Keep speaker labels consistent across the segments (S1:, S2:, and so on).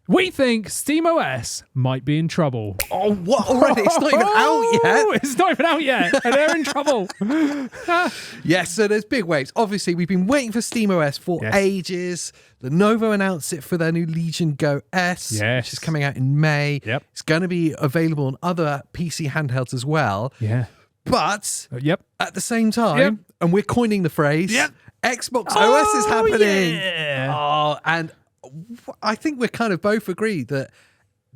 S1: We think SteamOS might be in trouble.
S2: Oh, what? Already? It's not even out yet.
S1: It's not even out yet, and they're in trouble.
S2: Yes, so there's big waves. Obviously, we've been waiting for SteamOS for ages. Lenovo announced it for their new Legion Go S, which is coming out in May.
S1: Yep.
S2: It's going to be available on other PC handhelds as well.
S1: Yeah.
S2: But at the same time, and we're coining the phrase, XboxOS is happening.
S1: Yeah.
S2: Oh, and I think we're kind of both agreed that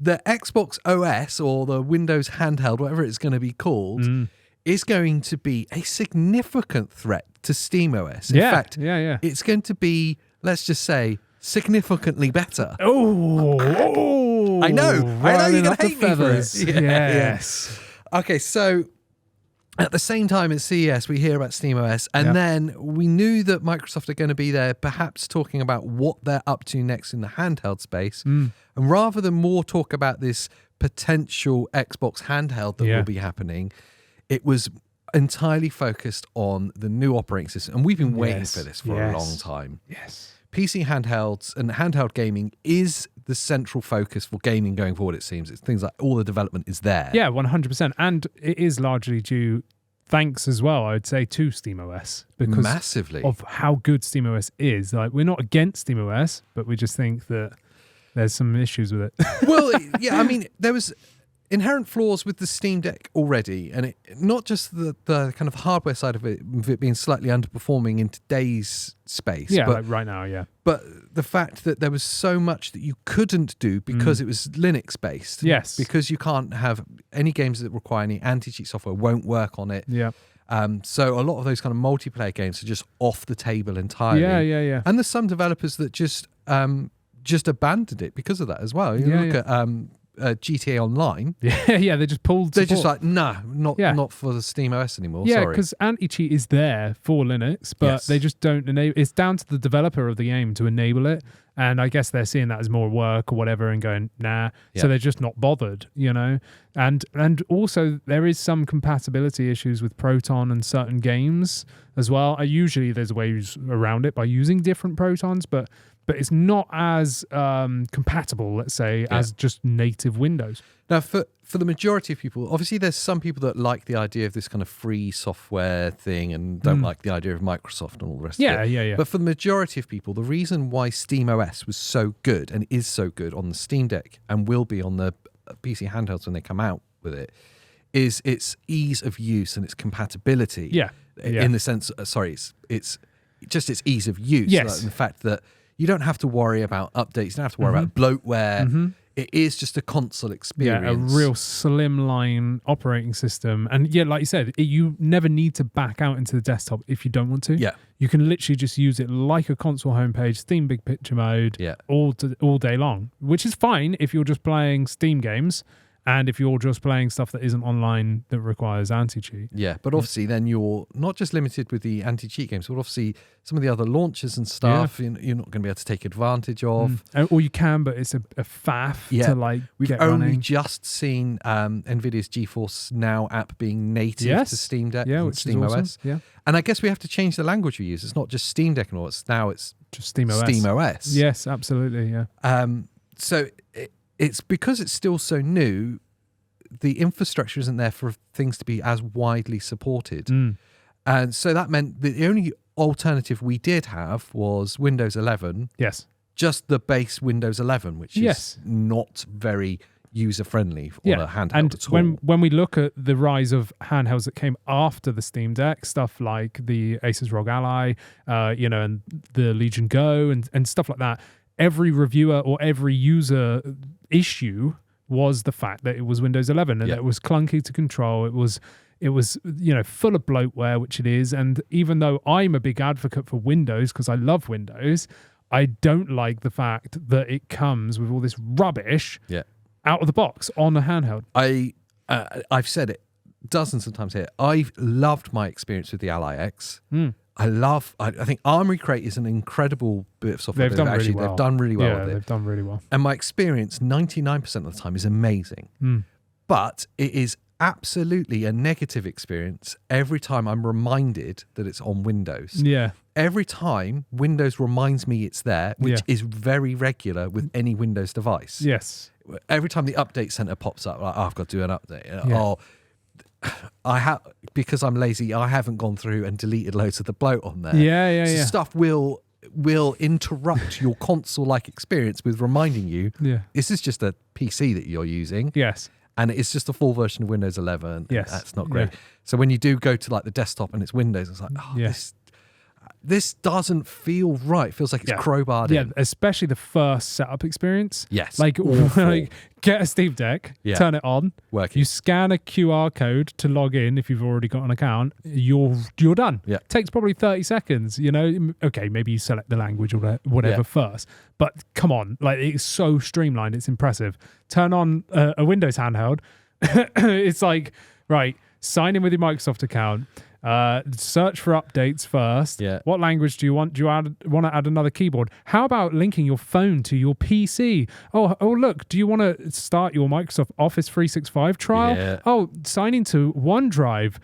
S2: the Xbox OS or the Windows handheld, whatever it's going to be called, is going to be a significant threat to SteamOS. In fact, it's going to be, let's just say, significantly better.
S1: Oh,
S2: I know you're going to hate me for it.
S1: Yes.
S2: Okay, so at the same time at CES, we hear about SteamOS, and then we knew that Microsoft are going to be there, perhaps talking about what they're up to next in the handheld space. And rather than more talk about this potential Xbox handheld that will be happening, it was entirely focused on the new operating system. And we've been waiting for this for a long time.
S1: Yes.
S2: PC handhelds and handheld gaming is the central focus for gaming going forward, it seems. It's things like all the development is there.
S1: Yeah, 100%. And it is largely due, thanks as well, I would say, to SteamOS. Because
S2: massively.
S1: Of how good SteamOS is. Like, we're not against SteamOS, but we just think that there's some issues with it.
S2: Well, yeah, I mean, there was inherent flaws with the Steam Deck already, and it not just the kind of hardware side of it being slightly underperforming in today's space.
S1: Yeah,
S2: but,
S1: like right now,
S2: But the fact that there was so much that you couldn't do because it was Linux based.
S1: Yes.
S2: Because you can't have any games that require any anti-cheat software won't work on it.
S1: Yeah.
S2: So a lot of those kind of multiplayer games are just off the table entirely.
S1: Yeah.
S2: And there's some developers that just abandoned it because of that as well. You look at GTA Online.
S1: Yeah, they just pulled
S2: They're
S1: support.
S2: just like, not for the SteamOS anymore.
S1: Yeah,
S2: sorry.
S1: because anti-cheat is there for Linux, but they just don't enable. It's down to the developer of the game to enable it, and I guess they're seeing that as more work or whatever, and going so they're just not bothered, you know. And also there is some compatibility issues with Proton and certain games as well. Usually there's ways around it by using different Protons, but it's not as compatible, let's say, as just native Windows.
S2: Now, for the majority of people, obviously there's some people that like the idea of this kind of free software thing and don't like the idea of Microsoft and all the rest of it.
S1: Yeah.
S2: But for the majority of people, the reason why SteamOS was so good and is so good on the Steam Deck and will be on the PC handhelds when they come out with it is its ease of use and its compatibility.
S1: Yeah.
S2: In the sense, it's just its ease of use.
S1: Yes.
S2: And the fact that you don't have to worry about updates. You don't have to worry about bloatware. It is just a console experience.
S1: Yeah, a real slimline operating system. And yeah, like you said, you never need to back out into the desktop if you don't want to.
S2: Yeah.
S1: You can literally just use it like a console homepage, Steam Big Picture mode, all day long, which is fine if you're just playing Steam games. And if you're just playing stuff that isn't online that requires anti-cheat.
S2: Yeah, but obviously then you're not just limited with the anti-cheat games, but obviously some of the other launches and stuff you're not going to be able to take advantage of.
S1: Or you can, but it's a faff to like
S2: We've
S1: get
S2: only
S1: running.
S2: just seen NVIDIA's GeForce Now app being native to Steam Deck and
S1: which
S2: SteamOS.
S1: is awesome. Yeah.
S2: And I guess we have to change the language we use. It's not just Steam Deck anymore. It's
S1: just SteamOS.
S2: SteamOS.
S1: Yes, absolutely, yeah.
S2: So it's because it's still so new, the infrastructure isn't there for things to be as widely supported. And so that meant that the only alternative we did have was Windows 11.
S1: Yes.
S2: Just the base Windows 11, which is not very user-friendly on a handheld at all.
S1: And when we look at the rise of handhelds that came after the Steam Deck, stuff like the Asus ROG Ally, and the Legion Go and stuff like that, every reviewer or every user issue was the fact that it was Windows 11 and that it was clunky to control. It was full of bloatware, which it is. And even though I'm a big advocate for Windows because I love Windows, I don't like the fact that it comes with all this rubbish out of the box on a handheld.
S2: I've said it dozens of times here. I've loved my experience with the Ally X. I think Armory Crate is an incredible bit of software.
S1: They've done really well.
S2: They've done really well with it.
S1: They've done really well.
S2: And my experience 99% of the time is amazing. But it is absolutely a negative experience every time I'm reminded that it's on Windows.
S1: Yeah.
S2: every time Windows reminds me it's there, which is very regular with any Windows device.
S1: Yes.
S2: Every time the update center pops up, like, oh, I've got to do an update.
S1: Yeah.
S2: Oh, because I'm lazy, I haven't gone through and deleted loads of the bloat on there.
S1: Yeah.
S2: Stuff will interrupt your console-like experience with reminding you, this is just a PC that you're using.
S1: Yes.
S2: And it's just a full version of Windows 11.
S1: Yes.
S2: That's not great. So when you do go to like the desktop and it's Windows, it's like, this doesn't feel right. It feels like it's crowbarred in.
S1: Yeah, especially the first setup experience.
S2: Yes.
S1: Like get a Steam Deck, turn it on,
S2: working.
S1: You scan a QR code to log in if you've already got an account, you're done.
S2: Yeah.
S1: Takes probably 30 seconds, you know. Okay, maybe you select the language or whatever first. But come on, like it's so streamlined, it's impressive. Turn on a Windows handheld. It's like, right, sign in with your Microsoft account. Search for updates first. What language do you want? Do you want to add another keyboard? How about linking your phone to your PC? Oh, look, do you want to start your Microsoft Office 365 trial? Oh, sign into OneDrive.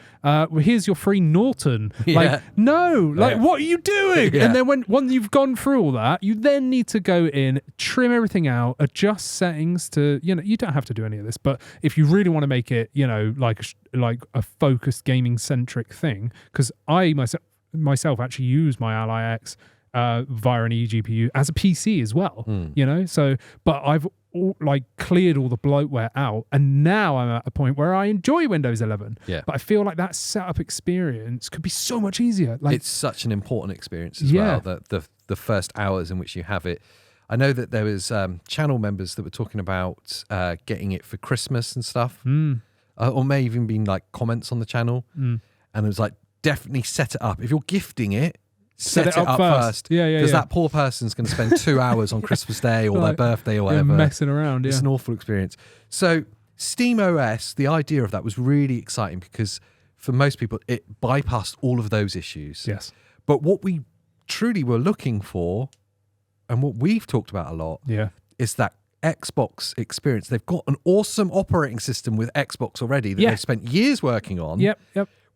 S1: Here's your free Norton. Like, no, like what are you doing? And then when you've gone through all that, you then need to go in, trim everything out, adjust settings to, you know, you don't have to do any of this, but if you really want to make it, you know, like a focused gaming centric thing, because I myself actually use my Ally X via an eGPU as a PC as well, you know. So, but I've cleared all the bloatware out, and now I'm at a point where I enjoy Windows 11. But I feel like that setup experience could be so much easier. Like, it's
S2: such an important experience as well. The first hours in which you have it. I know that there was channel members that were talking about getting it for Christmas and stuff. Or may even been like comments on the channel, and it was like, definitely set it up. If you're gifting it, set it up first. Because that poor person's going to spend 2 hours on Christmas Day or their birthday or whatever.
S1: Messing around,
S2: It's an awful experience. So SteamOS, the idea of that was really exciting because for most people, it bypassed all of those issues.
S1: Yes.
S2: But what we truly were looking for, and what we've talked about a lot, is that Xbox experience. They've got an awesome operating system with Xbox already that they've spent years working on.
S1: Yep.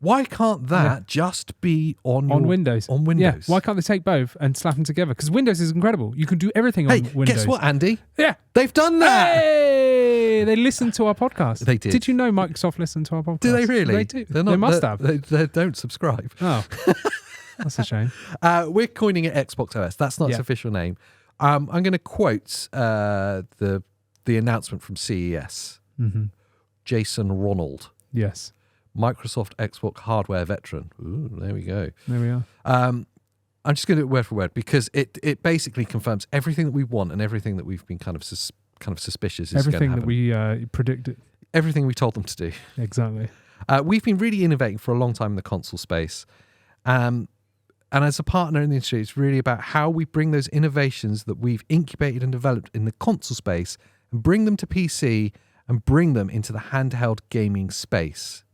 S2: Why can't that just be on
S1: Windows?
S2: On Windows.
S1: Yeah. Why can't they take both and slap them together? Because Windows is incredible. You can do everything on Windows.
S2: Guess what, Andy?
S1: Yeah.
S2: They've done that.
S1: Hey! They listened to our podcast.
S2: They did.
S1: Did you know Microsoft listened to our podcast?
S2: Do they really?
S1: They do.
S2: They
S1: must have.
S2: They don't subscribe.
S1: Oh. That's a shame.
S2: We're coining it XboxOS. That's not its official name. I'm going to quote the announcement from CES. Jason Ronald.
S1: Yes.
S2: Microsoft Xbox hardware veteran. Ooh, there we go.
S1: There we are.
S2: I'm just going to do it word for word because it basically confirms everything that we want and everything that we've been kind of suspicious is
S1: everything
S2: going to
S1: that we predicted.
S2: Everything we told them to do.
S1: Exactly.
S2: We've been really innovating for a long time in the console space. And as a partner in the industry, it's really about how we bring those innovations that we've incubated and developed in the console space and bring them to PC and bring them into the handheld gaming space.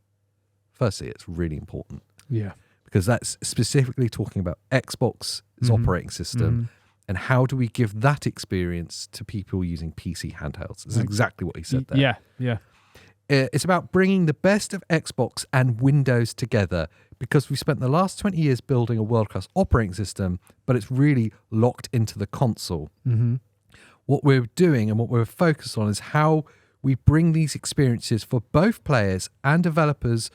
S2: Firstly, it's really important.
S1: Yeah.
S2: Because that's specifically talking about Xbox's operating system and how do we give that experience to people using PC handhelds. That's exactly what he said there.
S1: Yeah.
S2: It's about bringing the best of Xbox and Windows together because we've spent the last 20 years building a world-class operating system, but it's really locked into the console. What we're doing and what we're focused on is how we bring these experiences for both players and developers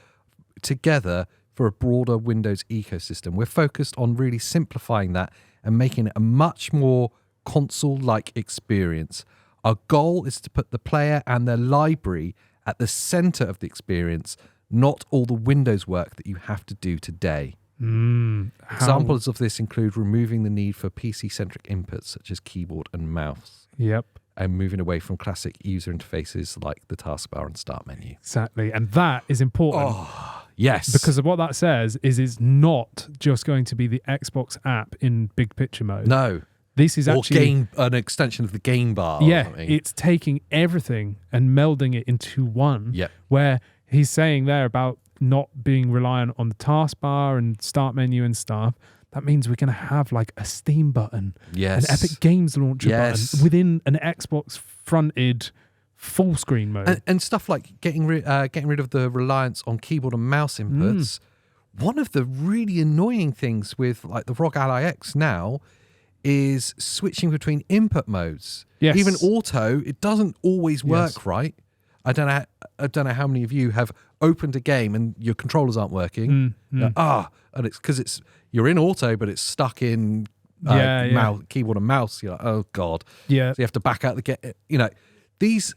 S2: together for a broader Windows ecosystem. We're focused on really simplifying that and making it a much more console-like experience. Our goal is to put the player and their library at the center of the experience, not all the Windows work that you have to do today. Examples of this include removing the need for PC-centric inputs such as keyboard and mouse.
S1: Yep.
S2: And moving away from classic user interfaces like the taskbar and start menu.
S1: Exactly. And that is important.
S2: Oh, yes.
S1: Because of what that says is it's not just going to be the Xbox app in big picture mode.
S2: No.
S1: This is actually
S2: an extension of the game bar.
S1: Yeah, it's taking everything and melding it into one.
S2: Yeah.
S1: Where he's saying there about not being reliant on the taskbar and start menu and stuff. That means we're going to have like a Steam button, an Epic Games launcher button within an Xbox fronted full screen mode,
S2: and stuff like getting rid of the reliance on keyboard and mouse inputs one of the really annoying things with like the ROG Ally X now is switching between input modes.
S1: Yes.
S2: Even auto, it doesn't always work
S1: Yes.
S2: right. I don't know how many of you have opened a game and your controllers aren't working. And it's because you're in auto, but it's stuck in keyboard and mouse. You're like, oh god.
S1: Yeah.
S2: So you have to back out the get. You know, these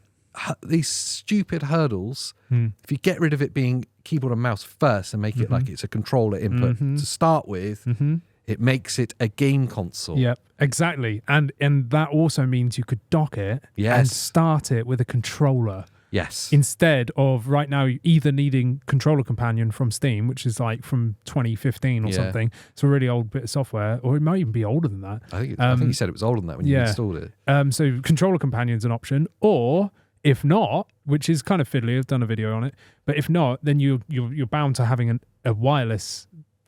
S2: stupid hurdles. If you get rid of it being keyboard and mouse first and make it like it's a controller input to start with, it makes it a game console.
S1: Yeah, exactly. And that also means you could dock it and start it with a controller.
S2: Yes.
S1: Instead of right now either needing Controller Companion from Steam, which is like from 2015 or something. It's a really old bit of software, or it might even be older than that.
S2: I think you said it was older than that when you installed it.
S1: So Controller Companion's an option, or if not, which is kind of fiddly, I've done a video on it, but if not, then you're bound to having a wireless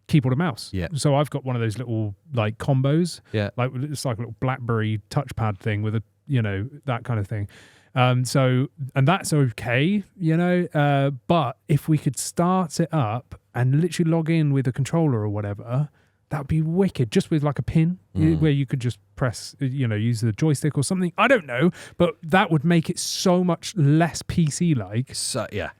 S1: keyboard and mouse.
S2: Yeah.
S1: So I've got one of those little like combos.
S2: Yeah.
S1: Like it's like a little BlackBerry touchpad thing with that kind of thing. And that's okay, but if we could start it up and literally log in with a controller or whatever, that would be wicked. Just with like a pin where you could just press, use the joystick or something. I don't know, but that would make it so much less PC-like.
S2: So yeah,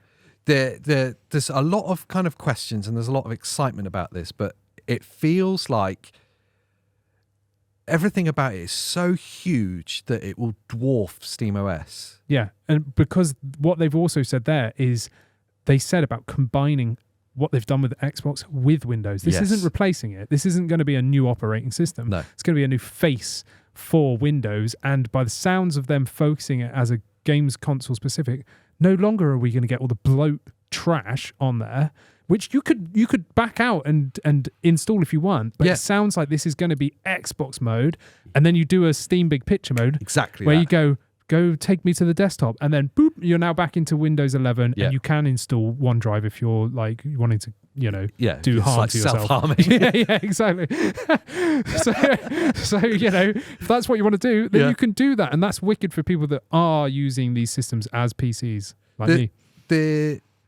S2: there's a lot of kind of questions and there's a lot of excitement about this, but it feels like everything about it is so huge that it will dwarf SteamOS.
S1: Yeah, and because what they've also said there is they said about combining what they've done with Xbox with Windows. This isn't replacing it. This isn't going to be a new operating system.
S2: No.
S1: It's going to be a new face for Windows. And by the sounds of them focusing it as a games console specific, no longer are we going to get all the bloat trash on there, which you could back out and install if you want. But it sounds like this is going to be Xbox mode, and then you do a Steam Big Picture mode.
S2: Exactly.
S1: Where you go take me to the desktop, and then boop, you're now back into Windows 11, and you can install OneDrive if you're like wanting to, do harm
S2: like
S1: to yourself.
S2: Self-harming.
S1: yeah, exactly. so if that's what you want to do, then you can do that, and that's wicked for people that are using these systems as PCs like me.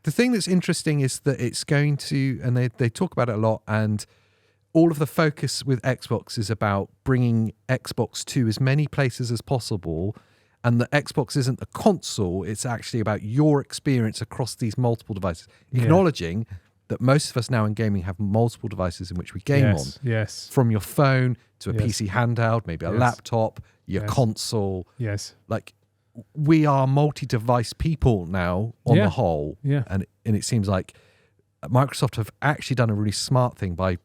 S2: The thing that's interesting is that it's going to, and they talk about it a lot, and all of the focus with Xbox is about bringing Xbox to as many places as possible. And the Xbox isn't a console, it's actually about your experience across these multiple devices. Acknowledging that most of us now in gaming have multiple devices in which we game on.
S1: Yes.
S2: From your phone to a PC handheld, maybe a laptop, your console.
S1: Yes.
S2: Like, we are multi-device people now on the whole.
S1: Yeah.
S2: And it seems like Microsoft have actually done a really smart thing by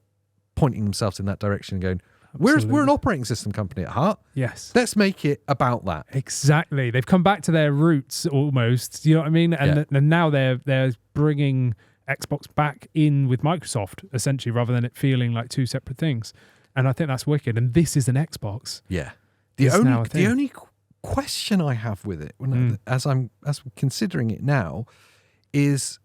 S2: pointing themselves in that direction and going, we're an operating system company at heart.
S1: Yes.
S2: Let's make it about that.
S1: Exactly. They've come back to their roots almost. You know what I mean? And now they're bringing Xbox back in with Microsoft, essentially, rather than it feeling like two separate things. And I think that's wicked. And this is an Xbox.
S2: Yeah. The only question I have with it, as I'm considering it now, is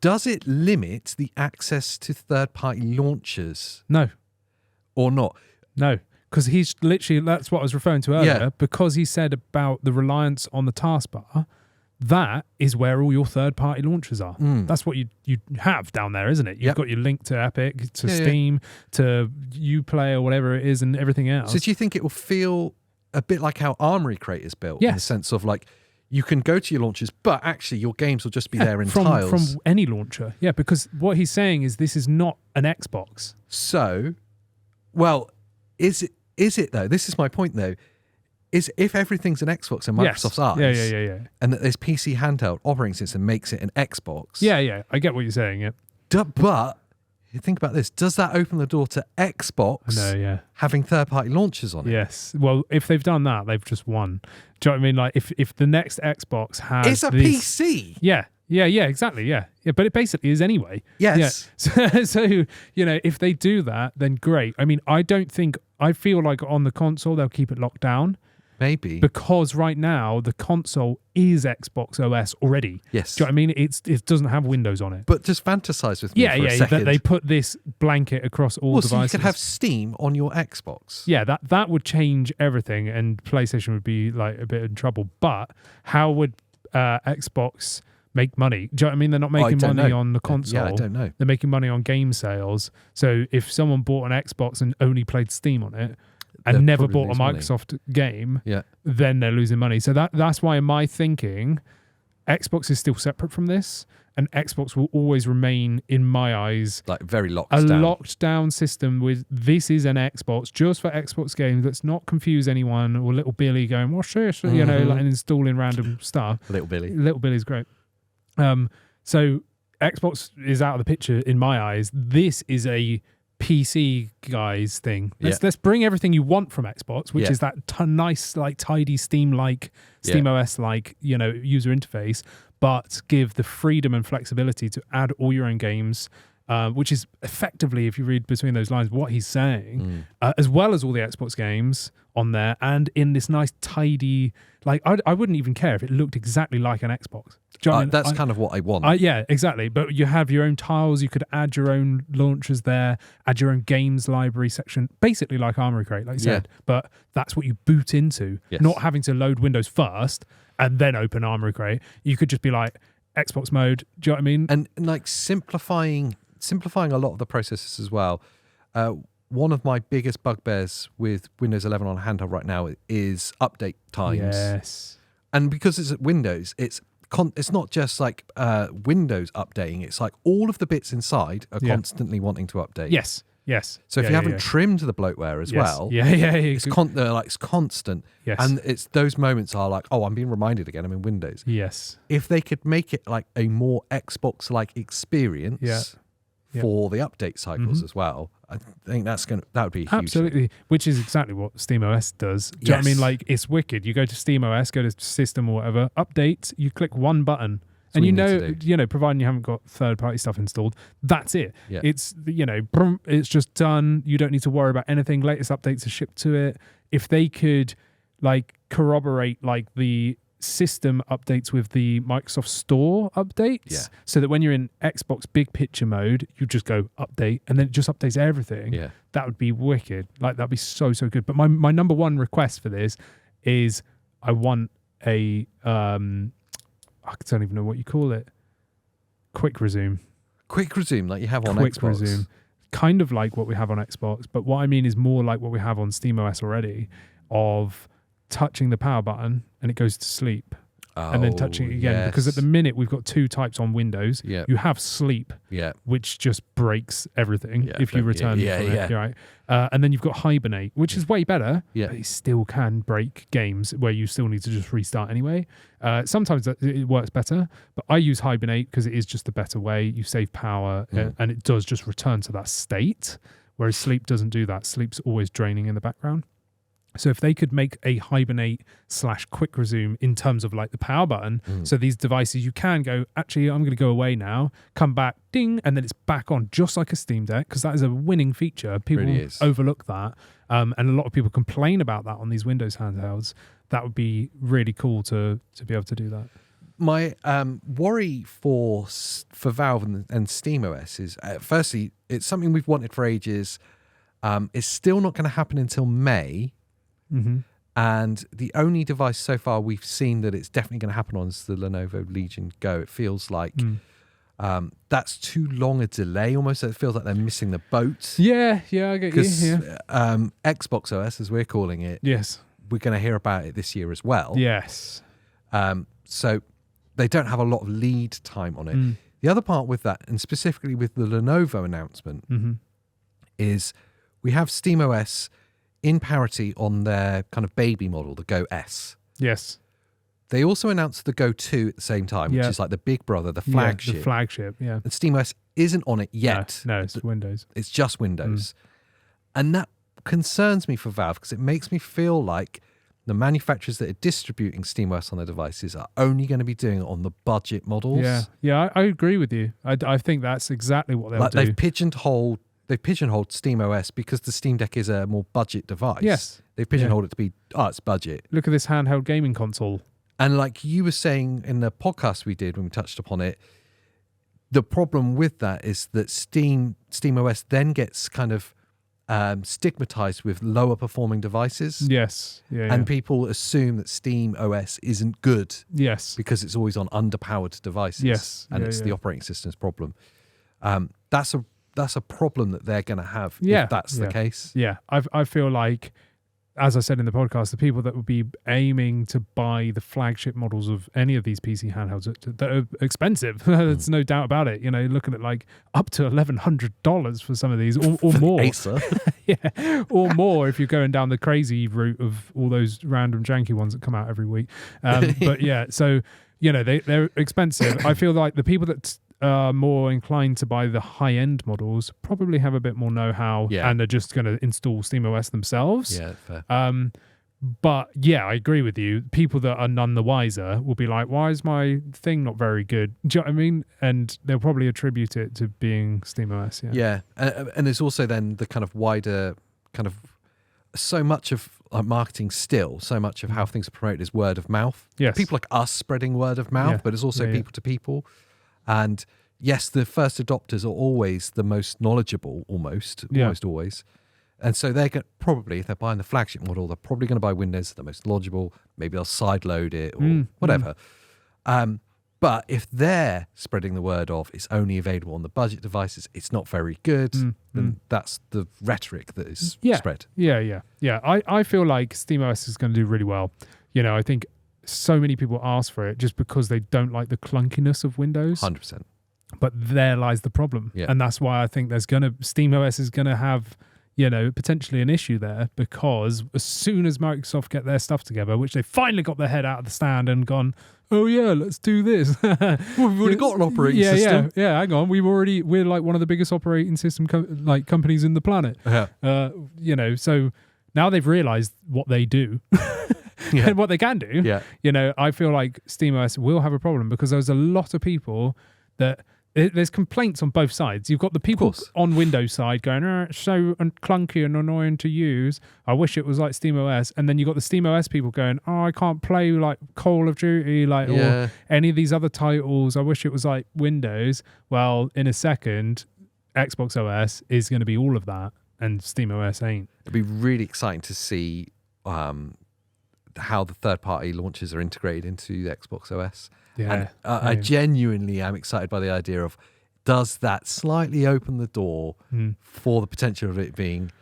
S2: does it limit the access to third-party launchers?
S1: No.
S2: Or not?
S1: No, because he's literally, that's what I was referring to earlier, because he said about the reliance on the taskbar, that is where all your third-party launchers are. That's what you have down there, isn't it? You've got your link to Epic, to Steam, to Uplay or whatever it is, and everything else.
S2: So do you think it will feel a bit like how Armory Crate is built? In the sense of like, you can go to your launchers, but actually your games will just be there in tiles.
S1: From any launcher. Yeah, because what he's saying is this is not an Xbox.
S2: So... well, is it though? This is my point though. Is if everything's an Xbox and Microsoft's ours, and that this PC handheld operating system makes it an Xbox.
S1: Yeah, I get what you're saying. Yeah,
S2: but think about this: does that open the door to Xbox having third-party launchers on it?
S1: Yes. Well, if they've done that, they've just won. Do you know what I mean? Like if the next Xbox has,
S2: it's a PC.
S1: Yeah, exactly. Yeah, but it basically is anyway.
S2: Yes.
S1: Yeah. So, if they do that, then great. I mean, I feel like on the console, they'll keep it locked down.
S2: Maybe.
S1: Because right now, the console is Xbox OS already.
S2: Yes.
S1: Do you know what I mean? It doesn't have Windows on it.
S2: But just fantasize with me for a second.
S1: That they put this blanket across all devices.
S2: So you could have Steam on your Xbox.
S1: Yeah, that would change everything, and PlayStation would be like a bit in trouble. But how would Xbox make money. Do you know what I mean? They're not making money on the console.
S2: Yeah, I don't know.
S1: They're making money on game sales. So if someone bought an Xbox and only played Steam on it and
S2: They'll
S1: never
S2: probably
S1: bought a
S2: lose
S1: Microsoft game,
S2: Yeah.
S1: then they're losing money. So that's why in my thinking, Xbox is still separate from this, and Xbox will always remain, in my eyes,
S2: Like very locked
S1: a
S2: down.
S1: locked down system with this is an Xbox just for Xbox games. Let's not confuse anyone or little Billy going, what's this? You know, like, and installing random stuff.
S2: Little Billy.
S1: Little Billy's great. So Xbox is out of the picture in my eyes. This is a PC guys thing. Let's bring everything you want from Xbox, which is that nice, like tidy Steam-like, SteamOS-like, you know, user interface, but give the freedom and flexibility to add all your own games, which is effectively, if you read between those lines, what he's saying, as well as all the Xbox games on there, and in this nice tidy, like I wouldn't even care if it looked exactly like an Xbox. Do you know what I mean?
S2: That's kind of what I want.
S1: Yeah, exactly. But you have your own tiles. You could add your own launchers there, add your own games library section, basically like Armoury Crate, like you said. But that's what you boot into, not having to load Windows first and then open Armoury Crate. You could just be like Xbox mode. Do you know what I mean?
S2: And like simplifying a lot of the processes as well. One of my biggest bugbears with Windows 11 on handheld right now is update times.
S1: Yes.
S2: And because it's at Windows, it's not just like Windows updating. It's like all of the bits inside are constantly wanting to update.
S1: Yes. So
S2: if you haven't trimmed the bloatware as well, it's constant.
S1: Yes.
S2: And it's those moments are like, oh, I'm being reminded again. I'm in Windows.
S1: Yes.
S2: If they could make it like a more Xbox-like experience for the update cycles as well, I think that would be a huge
S1: absolutely
S2: thing.
S1: Which is exactly what SteamOS does. Do you know what I mean? Like, it's wicked. You go to SteamOS, go to system or whatever, update, you click one button, and you know, providing you haven't got third-party stuff installed, that's it.
S2: Yeah.
S1: It's, you know, it's just done. You don't need to worry about anything. Latest updates are shipped to it. If they could like corroborate like the system updates with the Microsoft Store updates, so that when you're in Xbox big picture mode, you just go update and then it just updates everything. That would be wicked. Like, that'd be so good. But my number one request for this is I want a I don't even know what you call it. Quick resume
S2: like you have on
S1: Quick
S2: Xbox.
S1: resume. Kind of like what we have on Xbox, but what I mean is more like what we have on SteamOS already, of touching the power button and it goes to sleep, and then touching it again. Because at the minute we've got two types on Windows. You have sleep, which just breaks everything if you return from it. Right? And then you've got hibernate, which is way better, but it still can break games where you still need to just restart anyway. Sometimes it works better, but I use hibernate because it is just the better way. You save power and it does just return to that state, whereas sleep doesn't do that. Sleep's always draining in the background. So if they could make a hibernate/quick resume in terms of like the power button, so these devices, you can go, actually, I'm going to go away now, come back, ding, and then it's back on just like a Steam Deck, because that is a winning feature. People
S2: really
S1: overlook that. And a lot of people complain about that on these Windows handhelds. That would be really cool to be able to do that.
S2: My worry for Valve and SteamOS is, firstly, it's something we've wanted for ages. It's still not going to happen until May. And the only device so far we've seen that it's definitely going to happen on is the Lenovo Legion Go. It feels like that's too long a delay almost. It feels like they're missing the boat.
S1: Yeah, I get you.
S2: XboxOS, as we're calling it, we're going to hear about it this year as well. So they don't have a lot of lead time on it. The other part with that, and specifically with the Lenovo announcement, is we have SteamOS in parity on their kind of baby model, the Go S. They also announced the Go 2 at the same time, which is like the big brother, the flagship.
S1: The flagship,
S2: And SteamOS isn't on it yet.
S1: No, it's Windows.
S2: It's just Windows. And that concerns me for Valve, because it makes me feel like the manufacturers that are distributing SteamOS on their devices are only going to be doing it on the budget models.
S1: I agree with you. I think that's exactly what they'll do.
S2: They've pigeonholed SteamOS because the Steam Deck is a more budget device. They've pigeonholed it to be, it's budget.
S1: Look at this handheld gaming console.
S2: And like you were saying in the podcast we did when we touched upon it, the problem with that is that SteamOS then gets kind of stigmatized with lower performing devices.
S1: Yes. Yeah.
S2: And people assume that SteamOS isn't good
S1: Yes.
S2: because it's always on underpowered devices.
S1: Yes.
S2: And
S1: Yeah,
S2: it's
S1: yeah.
S2: the operating system's problem. That's a problem that they're going to have
S1: Yeah,
S2: if that's the case.
S1: Yeah. I feel like, as I said in the podcast, the people that would be aiming to buy the flagship models of any of these PC handhelds that are expensive, there's no doubt about it. You know, looking at like up to $1,100 for some of these, or more.
S2: Acer.
S1: Yeah, or more if you're going down the crazy route of all those random janky ones that come out every week. But yeah, so you know they're expensive. I feel like the people that are more inclined to buy the high-end models probably have a bit more know-how, and they're just going to install SteamOS themselves.
S2: Yeah, fair.
S1: But yeah, I agree with you. People that are none the wiser will be like, why is my thing not very good? Do you know what I mean? And they'll probably attribute it to being SteamOS.
S2: Yeah. And there's also then the kind of wider kind of so much of marketing still, so much of how things are promoted is word of mouth.
S1: Yes.
S2: People like us spreading word of mouth, but it's also people to people. And yes, the first adopters are always the most knowledgeable, almost always. And so they're probably, if they're buying the flagship model, they're probably going to buy Windows, the most knowledgeable. Maybe they'll sideload it or whatever. But if they're spreading the word of it's only available on the budget devices, it's not very good, then that's the rhetoric that is spread.
S1: Yeah. I feel like SteamOS is going to do really well. You know, I think so many people ask for it just because they don't like the clunkiness of Windows.
S2: 100%.
S1: But there lies the problem.
S2: Yeah.
S1: And that's why I think SteamOS is going to have, you know, potentially an issue there, because as soon as Microsoft get their stuff together, which they finally got their head out of the stand and gone, oh yeah, let's do this.
S2: Well, we've already got an operating system.
S1: Yeah, hang on. We're like one of the biggest operating system companies in the planet.
S2: Yeah.
S1: You know, so now they've realized what they do. And what they can do.
S2: Yeah.
S1: You know, I feel like SteamOS will have a problem because there's a lot of people that there's complaints on both sides. You've got the people on Windows side going, it's so clunky and annoying to use. I wish it was like SteamOS. And then you've got the SteamOS people going, oh, I can't play like Call of Duty or any of these other titles. I wish it was like Windows. Well, in a second, XboxOS is going to be all of that and SteamOS ain't.
S2: It'd be really exciting to see how the third-party launchers are integrated into the XboxOS.
S1: Yeah,
S2: and I genuinely am excited by the idea of, does that slightly open the door for the potential of it being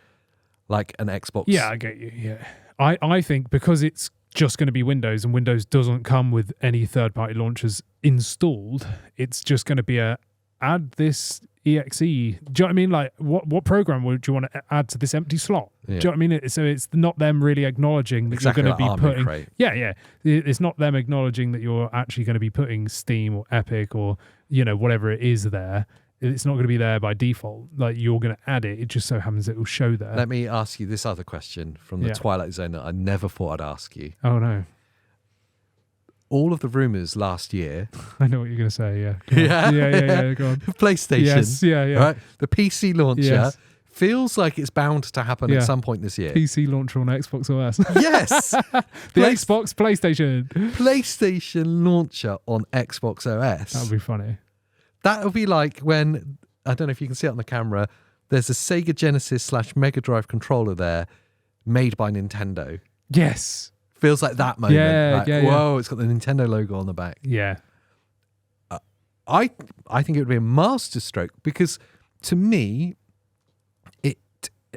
S2: like an Xbox?
S1: Yeah, I get you. Yeah, I think because it's just going to be Windows and Windows doesn't come with any third-party launchers installed, it's just going to be add this exe. Do you know what I mean? Like, what program would you want to add to this empty slot?
S2: Yeah.
S1: Do you know what I mean? So it's not them really acknowledging that you're going to be putting.
S2: Crate.
S1: Yeah. It's not them acknowledging that you're actually going to be putting Steam or Epic or, you know, whatever it is there. It's not going to be there by default. Like, you're going to add it. It just so happens it will show there.
S2: Let me ask you this other question from the Twilight Zone that I never thought I'd ask you.
S1: Oh no.
S2: All of the rumors last year.
S1: I know what you're going to say, yeah.
S2: Yeah.
S1: Go on.
S2: PlayStation.
S1: Yes, yeah.
S2: Right? The PC launcher feels like it's bound to happen at some point this year.
S1: PC launcher on Xbox OS.
S2: Yes!
S1: The Xbox PlayStation.
S2: PlayStation launcher on Xbox OS.
S1: That would be funny.
S2: That would be like when, I don't know if you can see it on the camera, there's a Sega Genesis / Mega Drive controller there made by Nintendo.
S1: Yes.
S2: Feels like that moment.
S1: Yeah.
S2: Whoa, it's got the Nintendo logo on the back.
S1: Yeah.
S2: I think it would be a masterstroke because to me, it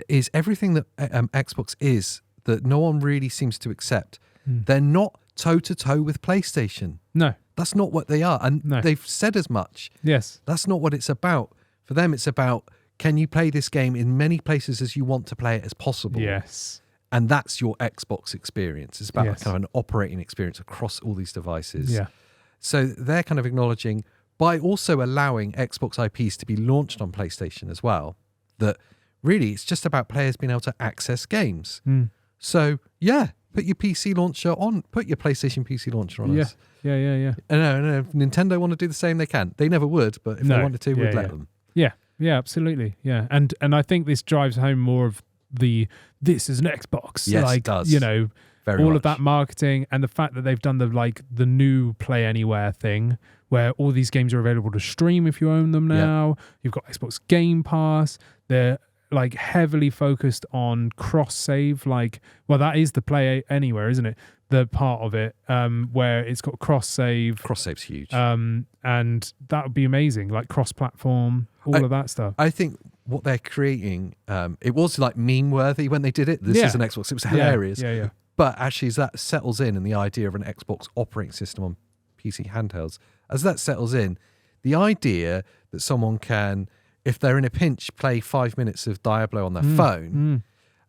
S2: is everything that Xbox is that no one really seems to accept. They're not toe-to-toe with PlayStation.
S1: No.
S2: That's not what they are. And they've said as much.
S1: Yes.
S2: That's not what it's about. For them, it's about, can you play this game in many places as you want to play it as possible?
S1: Yes.
S2: And that's your Xbox experience. It's about kind of an operating experience across all these devices.
S1: Yeah.
S2: So they're kind of acknowledging, by also allowing Xbox IPs to be launched on PlayStation as well, that really it's just about players being able to access games. So, put your PC launcher on, put your PlayStation PC launcher on us.
S1: Yeah.
S2: And if Nintendo want to do the same, they can. They never would, but if they wanted to, we'd let them.
S1: Yeah, absolutely. Yeah. And I think this drives home more of this is an Xbox.
S2: Yes,
S1: like,
S2: it does.
S1: You know,
S2: Very
S1: all
S2: much.
S1: of that marketing and the fact that they've done the new Play Anywhere thing where all these games are available to stream if you own them now. You've got Xbox Game Pass. They're like heavily focused on cross save. Like, well, that is the Play Anywhere, isn't it? The part of it where it's got cross save.
S2: Cross save's huge.
S1: And that would be amazing, like cross platform, all of that stuff.
S2: I think what they're creating, it was like meme worthy when they did it. This is an Xbox. It was hilarious.
S1: Yeah.
S2: But actually, as that settles in and the idea of an Xbox operating system on PC handhelds, as that settles in, the idea that someone can, if they're in a pinch, play 5 minutes of Diablo on their phone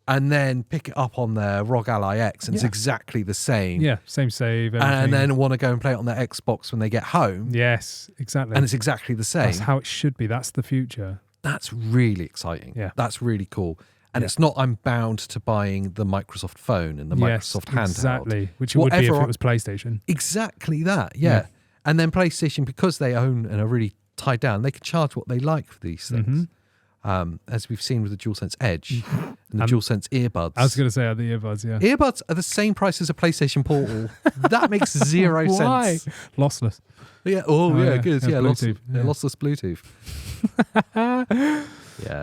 S2: and then pick it up on their ROG Ally X and it's exactly the same.
S1: Yeah, same save. Everything.
S2: And then want to go and play it on their Xbox when they get home.
S1: Yes, exactly.
S2: And it's exactly the same.
S1: That's how it should be. That's the future.
S2: That's really exciting.
S1: Yeah.
S2: That's really cool. And it's not I'm bound to buying the Microsoft phone and the Microsoft handheld.
S1: Exactly, which it would be if it was PlayStation.
S2: Exactly that, yeah. And then PlayStation, because they own and are really tied down, they can charge what they like for these things. As we've seen with the DualSense Edge and the DualSense earbuds.
S1: I was going to say the earbuds, yeah.
S2: Earbuds are the same price as a PlayStation Portal. That makes zero
S1: Why?
S2: sense.
S1: Lossless.
S2: Yeah. Oh, yeah, good. Yeah,
S1: Bluetooth.
S2: Lossless Bluetooth.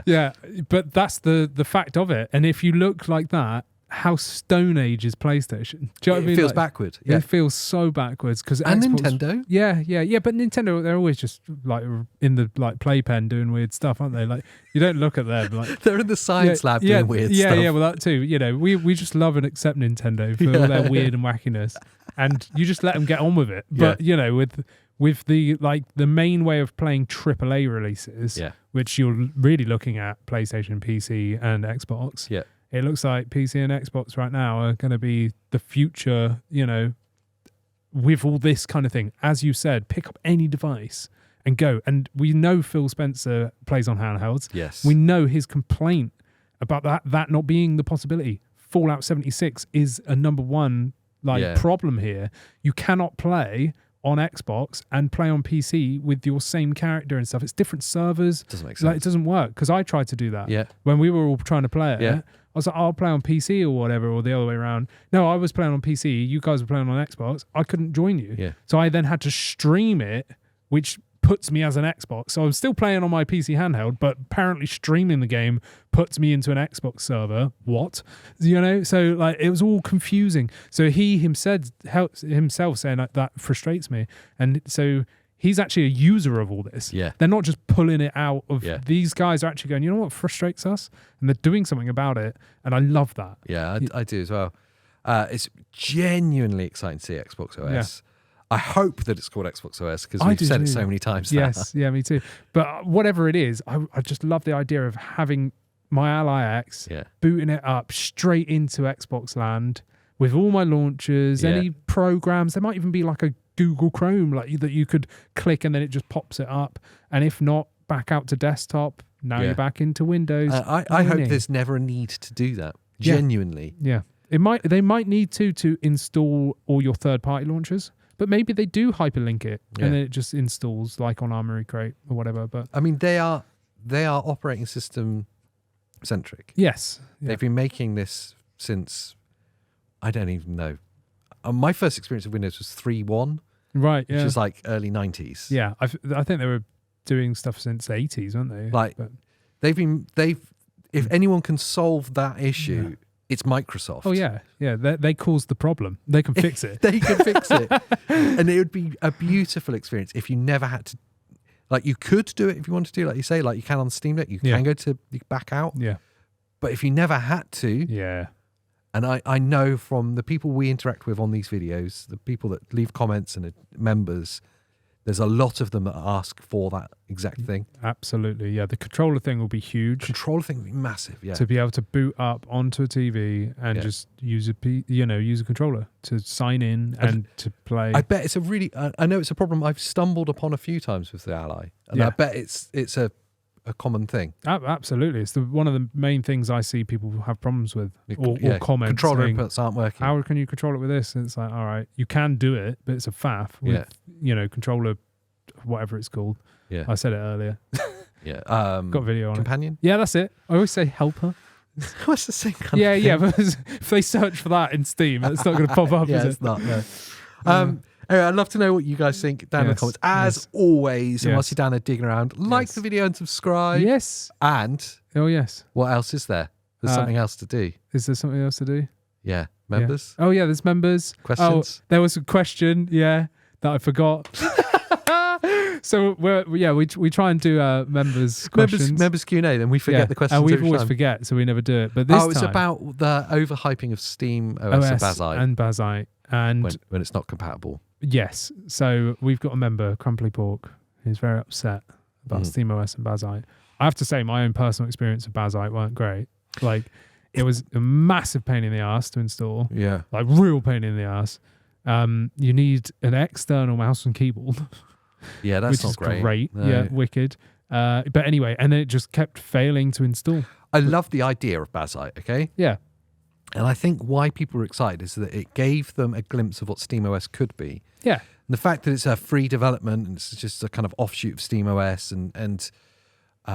S1: Yeah, but that's the fact of it. And if you look like that, how Stone Age is PlayStation? Do you know what I mean?
S2: It feels
S1: like,
S2: backward. Yeah.
S1: It feels so backwards because
S2: and
S1: Xbox,
S2: Nintendo.
S1: Yeah. But Nintendo, they're always just like in the like playpen doing weird stuff, aren't they? Like you don't look at them like
S2: they're in the science lab doing weird stuff.
S1: Yeah, well that too. You know, we just love and accept Nintendo for all their weird and wackiness, and you just let them get on with it. But you know, with the like the main way of playing AAA releases, which you're really looking at PlayStation, PC, and Xbox.
S2: Yeah.
S1: It looks like PC and Xbox right now are going to be the future, you know, with all this kind of thing. As you said, pick up any device and go. And we know Phil Spencer plays on handhelds.
S2: Yes.
S1: We know his complaint about that not being the possibility. Fallout 76 is a number one problem here. You cannot play on Xbox and play on PC with your same character and stuff. It's different servers.
S2: Doesn't make sense.
S1: Like, it doesn't work because I tried to do that.
S2: Yeah.
S1: When we were all trying to play it, I was like, I'll play on PC or whatever, or the other way around. No, I was playing on PC. You guys were playing on Xbox. I couldn't join you.
S2: Yeah.
S1: So I then had to stream it, which puts me as an Xbox. So I'm still playing on my PC handheld, but apparently streaming the game puts me into an Xbox server. What? You know? So like it was all confusing. So he himself saying like, that frustrates me. And so he's actually a user of all this.
S2: Yeah.
S1: They're not just pulling it out of these guys are actually going, you know what frustrates us? And they're doing something about it. And I love that.
S2: Yeah, I do as well. It's genuinely exciting to see Xbox OS. Yeah. I hope that it's called Xbox OS because we've said it so many times now.
S1: Yes, yeah, me too. But whatever it is, I just love the idea of having my Ally X, booting it up straight into Xbox land with all my launchers, any programs. There might even be like a Google Chrome like that you could click and then it just pops it up. And if not, back out to desktop. Now you're back into Windows.
S2: I hope there's never a need to do that. Genuinely.
S1: Yeah. They might need to install all your third-party launchers. But maybe they do hyperlink it and then it just installs like on Armory Crate or whatever. But
S2: I mean, they are operating system centric.
S1: Yes. Yeah.
S2: They've been making this since, I don't even know. My first experience of Windows was 3.1.
S1: Right,
S2: which is like early 90s.
S1: Yeah, I think they were doing stuff since the 80s, weren't they?
S2: Like, if anyone can solve that issue, it's Microsoft.
S1: Oh, yeah. Yeah, they caused the problem. They can fix it.
S2: They can fix it. And it would be a beautiful experience if you never had to, like you could do it if you wanted to, like you say, like you can on Steam Deck, you can go to back out. Yeah. But if you never had to, and I know from the people we interact with on these videos, the people that leave comments and members, there's a lot of them that ask for that exact thing.
S1: Absolutely, yeah. The controller thing will be huge.
S2: Controller thing will be massive, yeah.
S1: To be able to boot up onto a TV and just use a controller to sign in and to play.
S2: I bet it's a really. I know it's a problem I've stumbled upon a few times with the Ally, and I bet it's a common thing.
S1: Absolutely, it's one of the main things I see people have problems with, or comments.
S2: Controller inputs aren't working.
S1: How can you control it with this? And it's like, all right, you can do it, but it's a faff with controller, whatever it's called. Yeah, I said it earlier. Got a video on
S2: Companion?
S1: Yeah, that's it. I always say helper.
S2: What's the same kind of thing?
S1: But if they search for that in Steam, it's not going to pop up.
S2: Yeah,
S1: is
S2: it's
S1: it?
S2: not. No. Anyway, I'd love to know what you guys think down in the comments. As always, and whilst you're down there digging around, like the video and subscribe.
S1: Yes.
S2: And what else is there? There's something else to do.
S1: Is there something else to do?
S2: Yeah. Members?
S1: Yeah. Oh, yeah, there's members.
S2: Questions?
S1: Oh, there was a question, that I forgot. So we try and do members questions.
S2: Members Q&A, then we forget the questions.
S1: And we
S2: every
S1: always
S2: time.
S1: forget, so we never do it. But this time,
S2: it's about the overhyping of SteamOS and
S1: Bazzite. And
S2: when it's not compatible.
S1: Yes. So we've got a member, Crumply Pork, who's very upset about SteamOS and Bazzite. I have to say, my own personal experience of Bazzite weren't great. Like, it was a massive pain in the ass to install.
S2: Yeah.
S1: Like, real pain in the ass. You need an external mouse and keyboard.
S2: Yeah, that's
S1: not
S2: great. No.
S1: Yeah, wicked. But anyway, and then it just kept failing to install.
S2: I love the idea of Bazzite, okay?
S1: Yeah.
S2: And I think why people were excited is that it gave them a glimpse of what SteamOS could be.
S1: Yeah.
S2: And the fact that it's a free development and it's just a kind of offshoot of SteamOS and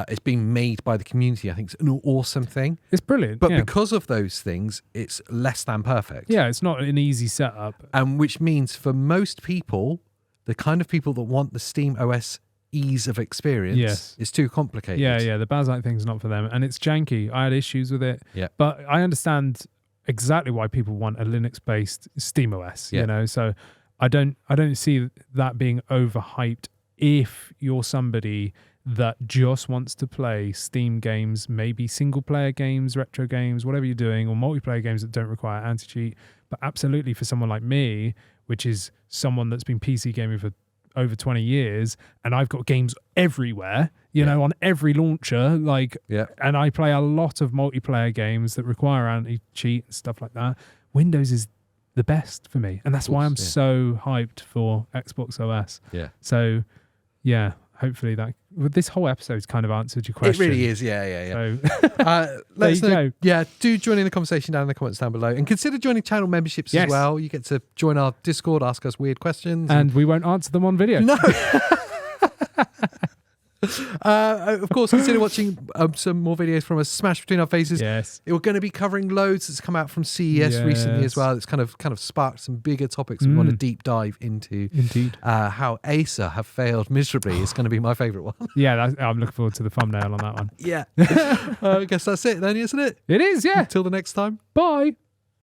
S2: it's being made by the community, I think it's an awesome thing.
S1: It's brilliant.
S2: But because of those things, it's less than perfect.
S1: Yeah, it's not an easy setup.
S2: And which means for most people, the kind of people that want the SteamOS ease of experience is too complicated.
S1: Yeah, the Bazzite thing's not for them. And it's janky. I had issues with it.
S2: Yeah.
S1: But I understand exactly why people want a Linux-based SteamOS, you know? So I don't see that being overhyped if you're somebody that just wants to play Steam games, maybe single-player games, retro games, whatever you're doing, or multiplayer games that don't require anti-cheat. But absolutely for someone like me, which is someone that's been PC gaming for over 20 years, and I've got games everywhere, you know, on every launcher, and I play a lot of multiplayer games that require anti-cheat and stuff like that. Windows is the best for me, and that's why I'm so hyped for XboxOS.
S2: Yeah.
S1: So, hopefully this whole episode's kind of answered your question.
S2: It really is, yeah.
S1: So,
S2: let us know. Yeah, do join in the conversation down in the comments down below, and consider joining channel memberships as well. You get to join our Discord, ask us weird questions,
S1: and we won't answer them on video.
S2: No. Of course, consider watching some more videos from us. Smash between our faces.
S1: Yes,
S2: we're going to be covering loads that's come out from CES recently as well. It's kind of sparked some bigger topics we want to deep dive into.
S1: Indeed,
S2: how Acer have failed miserably is going to be my favourite one.
S1: Yeah, I'm looking forward to the thumbnail on that one.
S2: Yeah, I guess that's it then, isn't it?
S1: It is. Yeah.
S2: Until the next time.
S1: Bye.